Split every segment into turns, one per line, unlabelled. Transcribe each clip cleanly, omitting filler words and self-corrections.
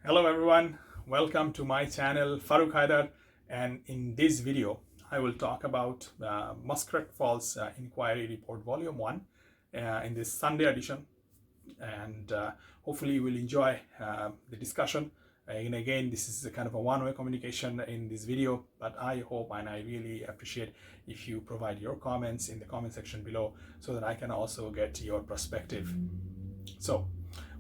Hello everyone, welcome to my channel Farooq Haidar, and in this video I will talk about Muskrat Falls Inquiry Report Volume 1 in this Sunday edition, and hopefully you will enjoy the discussion. And again, this is a kind of a one-way communication in this video, but I hope and I really appreciate if you provide your comments in the comment section below so that I can also get your perspective. So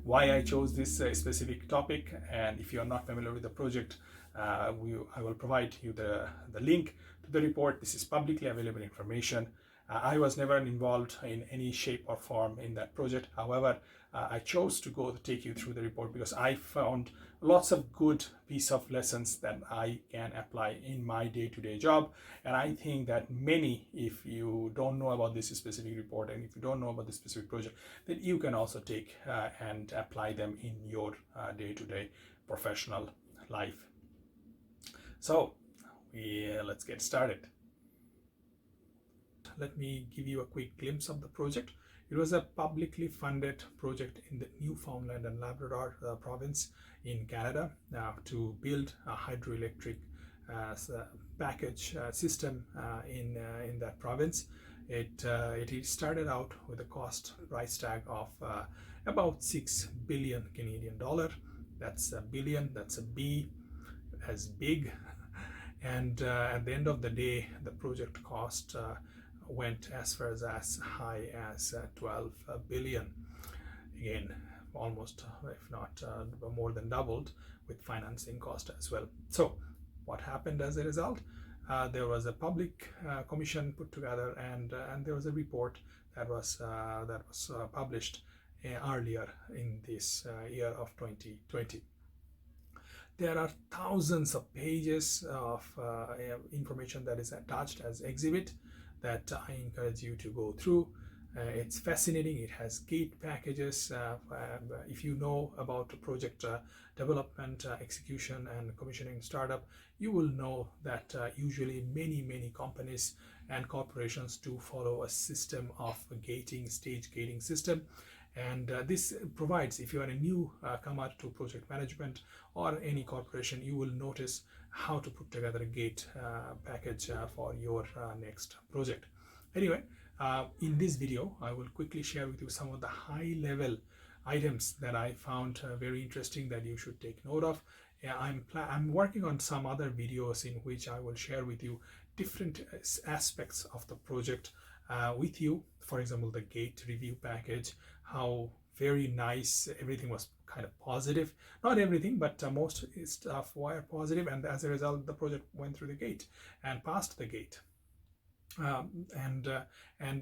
why I chose this specific topic, and if you are not familiar with the project, I will provide you the link to the report. This is publicly available information. I was never involved in any shape or form in that project. However, I chose to take you through the report because I found lots of good piece of lessons that I can apply in my day-to-day job. And I think that many, if you don't know about this specific report and if you don't know about this specific project, that you can also take and apply them in your day-to-day professional life. So let's get started. Let me give you a quick glimpse of the project. It was a publicly funded project in the Newfoundland and Labrador province in Canada to build a hydroelectric package system in that province. It started out with a cost price tag of about 6 billion Canadian dollar. That's a billion, that's a B as big. And at the end of the day, the project cost went as far as high as 12 billion. Again, almost, if not more than doubled with financing cost as well. So what happened as a result? There was a public commission put together, and there was a report that was published earlier in this year of 2020. There are thousands of pages of information that is attached as exhibit that I encourage you to go through. It's fascinating. It has gate packages. If you know about project development, execution, and commissioning startup, you will know that usually many companies and corporations do follow a system of gating, stage gating system. And this provides, if you are a new comer to project management or any corporation, you will notice how to put together a gate package for your next project. Anyway, in this video, I will quickly share with you some of the high-level items that I found very interesting that you should take note of. I'm working on some other videos in which I will share with you different aspects of the project with you. For example, the gate review package, how very nice, everything was kind of positive. Not everything, but most stuff were positive, and as a result, the project went through the gate and passed the gate. And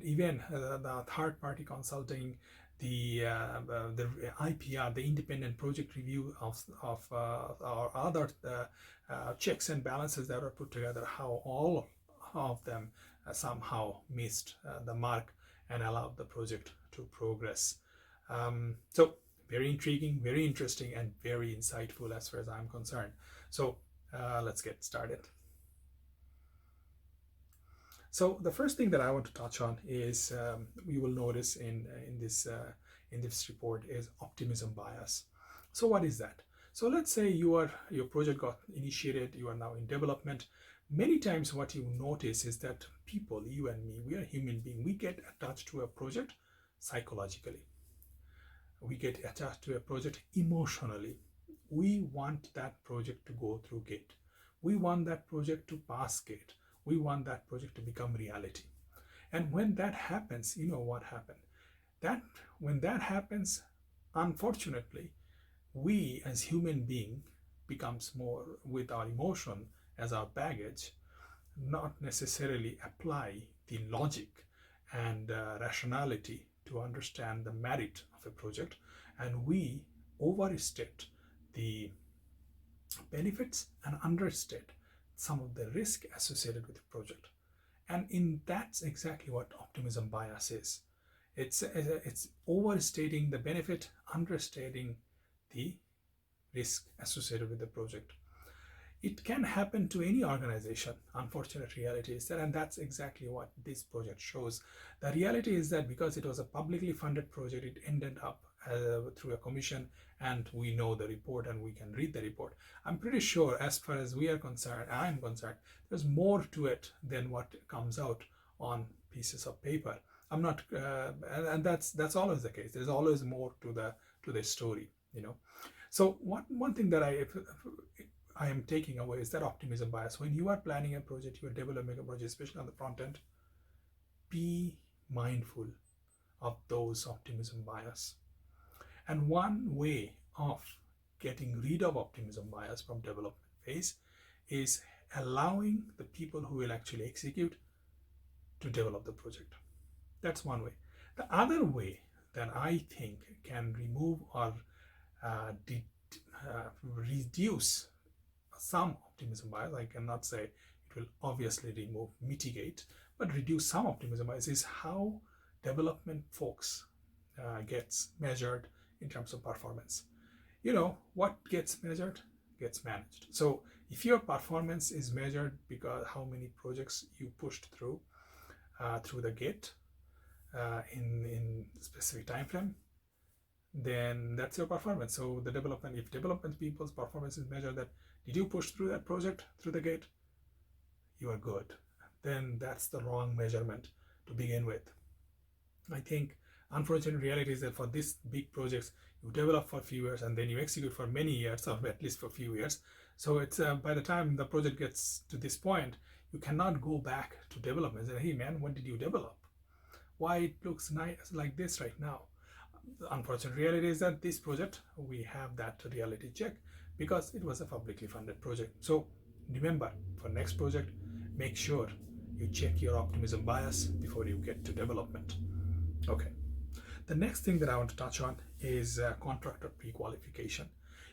even the third-party consulting, the IPR, the independent project review of our other checks and balances that were put together, how all of them somehow missed the mark and allowed the project to progress. So very intriguing, very interesting, and very insightful as far as I'm concerned. So let's get started. So the first thing that I want to touch on is you will notice in this report is optimism bias. So what is that? So let's say your project got initiated, you are now in development. Many times what you notice is that people, you and me, we are human beings, we get attached to a project psychologically. We get attached to a project emotionally. We want that project to go through gate. We want that project to pass gate. We want that project to become reality. And when that happens, you know what happened? When that happens, unfortunately, we as human beings becomes more with our emotion as our baggage, not necessarily apply the logic and rationality to understand the merit of a project, and we overstate the benefits and understate some of the risk associated with the project. And that's exactly what optimism bias is. It's overstating the benefit, understating the risk associated with the project. It can happen to any organization. Unfortunate reality is that, and that's exactly what this project shows. The reality is that because it was a publicly funded project, it ended up through a commission, and we know the report and we can read the report. I'm pretty sure, as far as we are concerned, I'm concerned, there's more to it than what comes out on pieces of paper. I'm not, and that's always the case. There's always more to the story, you know. So one thing that I am taking away is that optimism bias. When you are planning a project, you are developing a project, especially on the front end, be mindful of those optimism bias. And one way of getting rid of optimism bias from development phase is allowing the people who will actually execute to develop the project. That's one way. The other way that I think can remove or reduce some optimism bias, I cannot say it will obviously remove, mitigate, but reduce some optimism bias, is how development folks gets measured in terms of performance. You know, what gets measured gets managed. So if your performance is measured because how many projects you pushed through the gate in specific time frame, then that's your performance. So the development, if development people's performance is measured that did you push through that project through the gate, you are good. Then that's the wrong measurement to begin with. I think unfortunate reality is that for these big projects, you develop for a few years and then you execute for many years, or at least for a few years. So it's by the time the project gets to this point, you cannot go back to development and say, hey man, what did you develop? Why it looks nice like this right now? The unfortunate reality is that this project, we have that reality check because it was a publicly funded project. So remember, for next project, make sure you check your optimism bias before you get to development. Okay. The next thing that I want to touch on is contractor pre-qualification.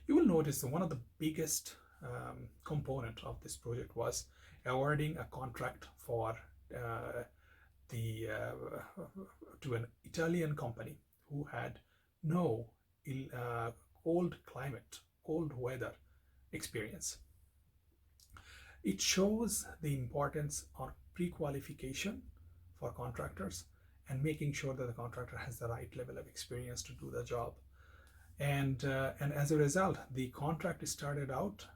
You will notice that one of the biggest component of this project was awarding a contract for to an Italian company who had no cold weather experience. It shows the importance of pre-qualification for contractors and making sure that the contractor has the right level of experience to do the job. And as a result, the contract started out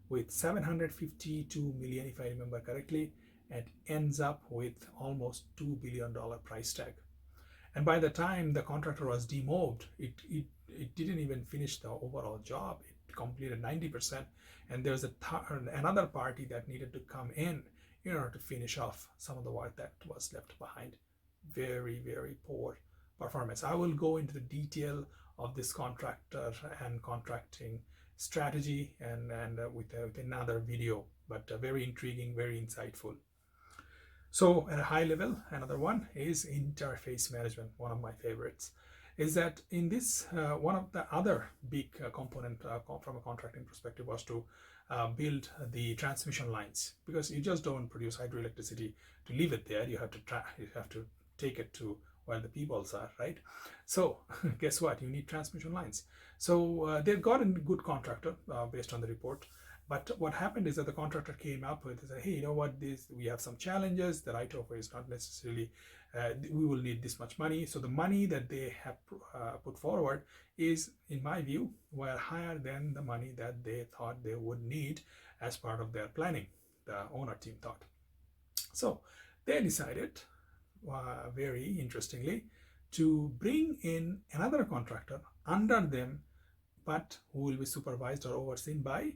with 752 million, if I remember correctly, and ends up with almost $2 billion price tag. And by the time the contractor was demobbed, it didn't even finish the overall job. It completed 90%, and there's another party that needed to come in order to finish off some of the work that was left behind. Very, very poor performance. I will go into the detail of this contractor and contracting strategy and with another video, but very intriguing, very insightful. So at a high level, another one is interface management. One of my favorites is that in this, one of the other big component from a contracting perspective was to build the transmission lines, because you just don't produce hydroelectricity to leave it there. You have to take it to where the peoples are, right? So guess what? You need transmission lines. So they've got a good contractor based on the report. But what happened is that the contractor came up with, said, hey, you know what, we have some challenges. The right of way is not necessarily, we will need this much money. So the money that they have put forward is, in my view, were higher than the money that they thought they would need as part of their planning, the owner team thought. So they decided, very interestingly, to bring in another contractor under them, but who will be supervised or overseen by,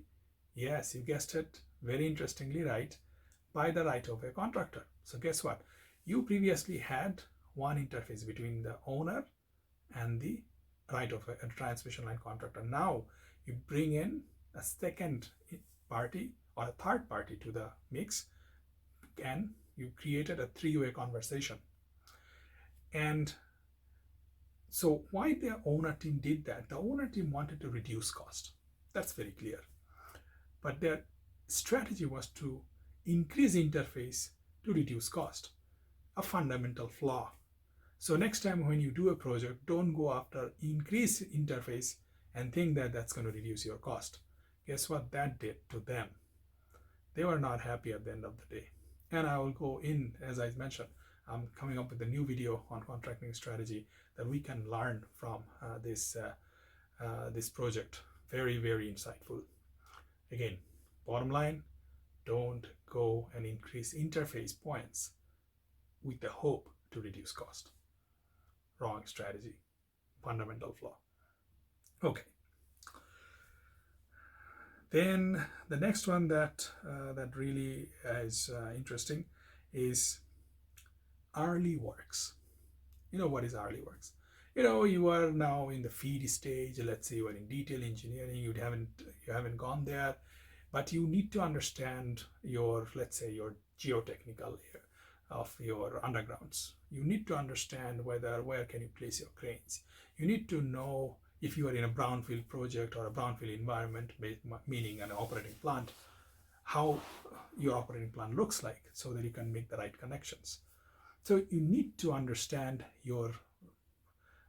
yes, you guessed it, very interestingly, right, by the right-of-way contractor. So guess what? You previously had one interface between the owner and the right-of-way transmission line contractor. Now you bring in a second party or a third party to the mix, and you created a three-way conversation. And so why the owner team did that? The owner team wanted to reduce cost. That's very clear. But their strategy was to increase interface to reduce cost, a fundamental flaw. So next time when you do a project, don't go after increase interface and think that that's going to reduce your cost. Guess what that did to them? They were not happy at the end of the day. And I will go in, as I mentioned, I'm coming up with a new video on contracting strategy that we can learn from this project. Very, very insightful. Again, bottom line, don't go and increase interface points with the hope to reduce cost. Wrong strategy. Fundamental flaw. Okay. Then the next one that really is interesting is early works. You know what is early works? You are now in the feed stage. Let's say you are in detail engineering. You haven't gone there, but you need to understand your, let's say, your geotechnical layer of your undergrounds. You need to understand where can you place your cranes. You need to know if you are in a brownfield project or a brownfield environment, meaning an operating plant, how your operating plant looks like so that you can make the right connections. So you need to understand your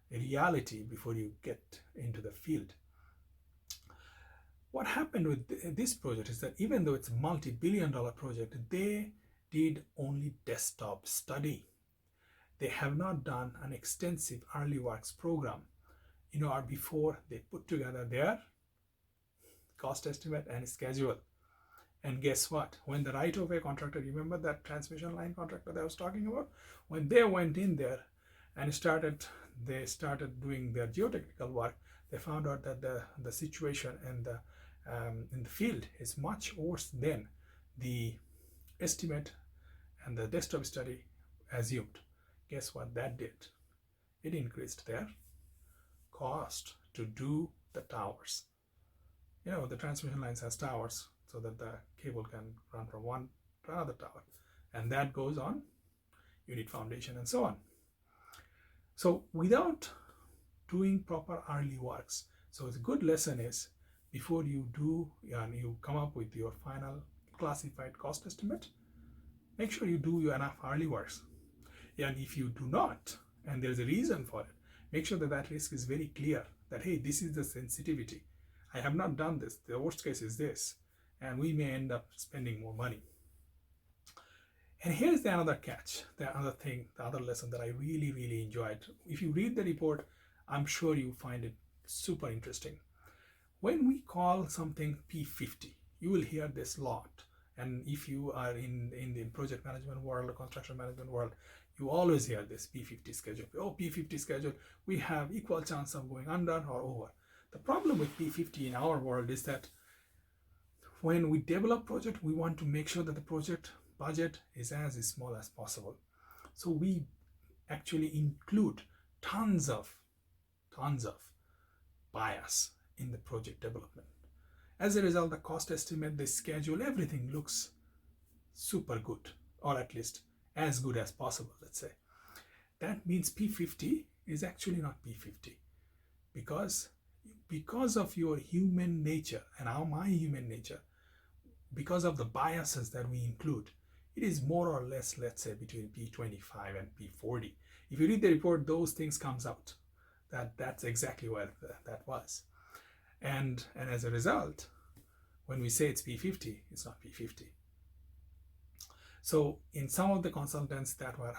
reality before you get into the field. What happened with this project is that even though it's a multi-billion-dollar project, they did only desktop study. They have not done an extensive early works program, or before they put together their cost estimate and schedule. And guess what? When the right-of-way contractor, remember that transmission line contractor that I was talking about? When they went in there and they started doing their geotechnical work, they found out that the situation in the field is much worse than the estimate and the desktop study assumed. Guess what that did? It increased their cost to do the towers. The transmission lines has towers so that the cable can run from one to another tower, and that goes on. You need foundation and so on. So without doing proper early works, so the good lesson is before you do and you come up with your final classified cost estimate, make sure you do enough early works. And if you do not, and there's a reason for it, make sure that risk is very clear, that hey, this is the sensitivity. I have not done this. The worst case is this, and we may end up spending more money. And here's the other catch, the other thing, the other lesson that I really, really enjoyed. If you read the report, I'm sure you find it super interesting. When we call something P50, you will hear this a lot. And if you are in the project management world or construction management world, you always hear this P50 schedule. Oh, P50 schedule, we have equal chance of going under or over. The problem with P50 in our world is that when we develop project, we want to make sure that the project budget is as small as possible. So we actually include tons of bias in the project development. As a result, the cost estimate, the schedule, everything looks super good, or at least as good as possible, let's say. That means P50 is actually not P50 because of your human nature and my human nature, because of the biases that we include, it is more or less, let's say, between P25 and P40. If you read the report, those things comes out. That's exactly what that was. And as a result, when we say it's P50, it's not P50. So in some of the consultants that were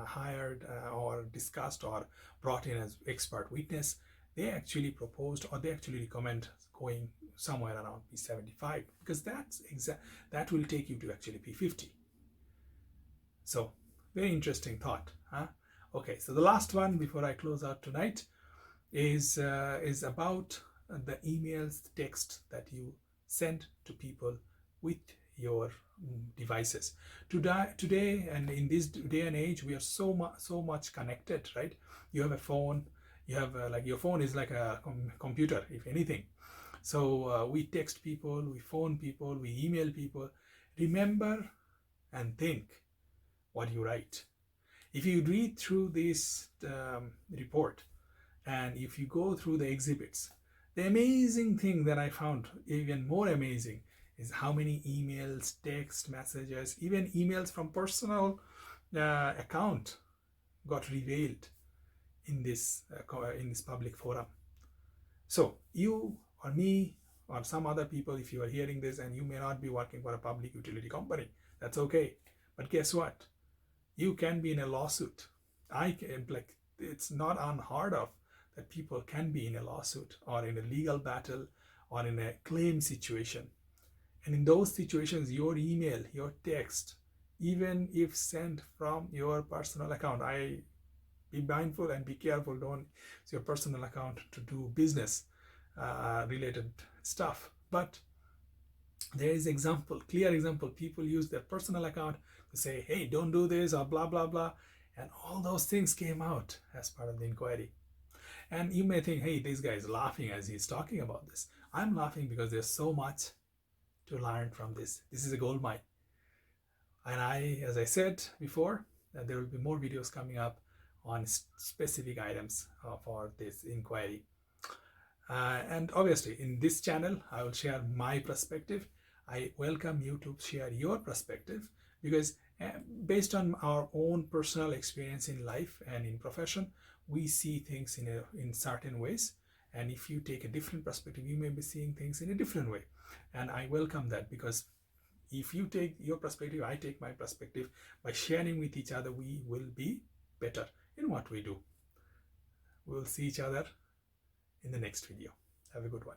hired or discussed or brought in as expert witness, they actually proposed or they actually recommend going somewhere around P75, because that will take you to actually P50. So very interesting thought, huh? Okay, so the last one before I close out tonight is about the emails, the text that you send to people with your devices. Today and in this day and age, we are so much connected, right? You have a phone, you have your phone is like a computer, if anything. So we text people, we phone people, we email people. Remember and think what you write. If you read through this report and if you go through the exhibits, the amazing thing that I found, even more amazing, is how many emails, text messages, even emails from personal account got revealed in this public forum. So you or me or some other people, if you are hearing this and you may not be working for a public utility company, that's okay. But guess what? You can be in a lawsuit. Like, it's not unheard of that people can be in a lawsuit or in a legal battle or in a claim situation. And in those situations, your email, your text, even if sent from your personal account, be mindful and be careful. Don't use your personal account to do business related stuff. But there is clear example. People use their personal account to say, hey, don't do this or blah, blah, blah. And all those things came out as part of the inquiry. And you may think, hey, this guy is laughing as he's talking about this. I'm laughing because there's so much to learn from this. This is a gold mine. And as I said before, there will be more videos coming up on specific items for this inquiry. And obviously, in this channel, I will share my perspective. I welcome you to share your perspective, because based on our own personal experience in life and in profession, we see things in certain ways. And if you take a different perspective, you may be seeing things in a different way. And I welcome that, because if you take your perspective, I take my perspective. By sharing with each other, we will be better in what we do. We'll see each other in the next video. Have a good one.